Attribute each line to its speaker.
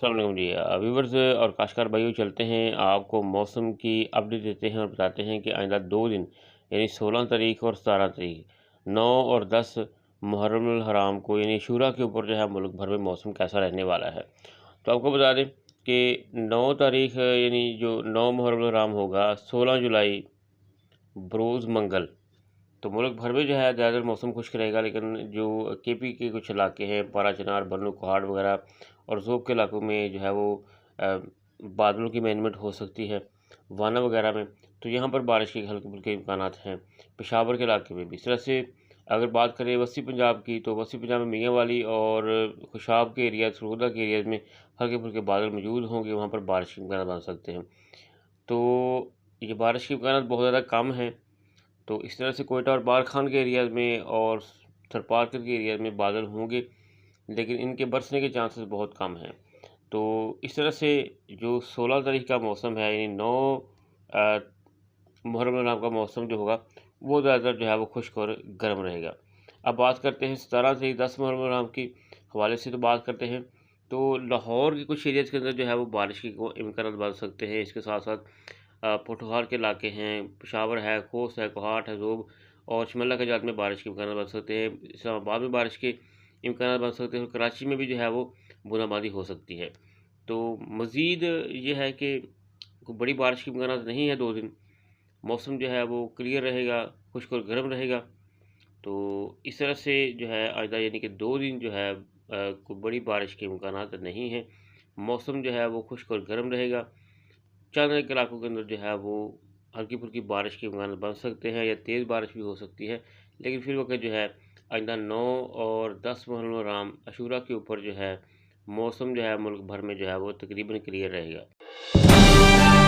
Speaker 1: अस्सलाम वालेकुम जी। व्यूवर्स और काश्तकार भाइयों, चलते हैं आपको मौसम की अपडेट देते हैं और बताते हैं कि आइंदा 2 दिन यानी 16 तारीख और 17 तारीख 9 और 10 मुहर्रमुल हराम को यानी अशूरा के ऊपर जो है मुल्क भर में मौसम कैसा रहने वाला है। तो आपको बता दें कि 9 तारीख यानी जो 9 मुहर्रमुल हराम होगा 16 जुलाई बरोज़ मंगल, तो मुल्क भर में जो है ज़्यादातर मौसम खुश्क रहेगा, लेकिन जो केपी के कुछ इलाके हैं, पारा चनार, बन्नू, कोहाड़ वगैरह और ज़ोब के इलाकों में जो है वो बादलों की मैनेजमेंट हो सकती है। वाना वगैरह में तो यहाँ पर बारिश के हल्के-फुल्के इम्कानात हैं। पेशावर के इलाके में भी इस तरह से अगर बात करें वस्ती पंजाब की, तो वस्ती पंजाब में मियाँ वाली और खुशाब के एरिया, सरगोदा के एरियाज़ में हल्के-फुल्के बादल मौजूद होंगे, वहाँ पर बारिश के इम्कानात बन सकते हैं। तो ये बारिश के इम्कानात बहुत ज़्यादा कम हैं। तो इस तरह से कोयटा और बारखान के एरियाज़ में और थरपारकर के एरियाज़ में बादल होंगे, लेकिन इनके बरसने के चांसेस बहुत कम हैं। तो इस तरह से जो 16 तारीख का मौसम है यानी 9 मुहर्रम नाम का मौसम जो होगा वो ज़्यादातर जो है वो खुश्क और गर्म रहेगा। अब बात करते हैं 17 से 10 मुहर्रम नाम की हवाले से, तो बात करते हैं तो लाहौर के कुछ एरियाज़ के अंदर जो है वो बारिश के इम्कानात बन सकते हैं। इसके साथ साथ पोठोहार के इलाके हैं, पेशावर है, खोस है, कोहाट है, ज़ोब और शमला के जात में बारिश के इम्कानात बन सकते हैं। इस्लामाबाद में बारिश के इम्कानात बन सकते हैं और कराची में भी जो है वो बूंदाबांदी हो सकती है। तो मज़ीद ये है कि कोई बड़ी बारिश के इम्कानात नहीं है 2 दिन। मौसम जो है वो क्लियर रहेगा, खुश्क और गर्म रहेगा। तो इस तरह से जो है आइंदा यानी कि 2 दिन जो है कोई बड़ी बारिश के इम्कानात नहीं हैं। मौसम जो है वो खुश्क और गर्म रहेगा। चंद एक इलाकों के अंदर जो है वो हल्की-फुल्की बारिश के इम्कान बन सकते हैं या तेज़ बारिश भी हो सकती है। लेकिन फिर वक़्त जो है आइंदा 9 और 10 मुहर्रम हराम अशूरा के ऊपर जो है मौसम जो है मुल्क भर में जो है वो तकरीबन क्लियर रहेगा।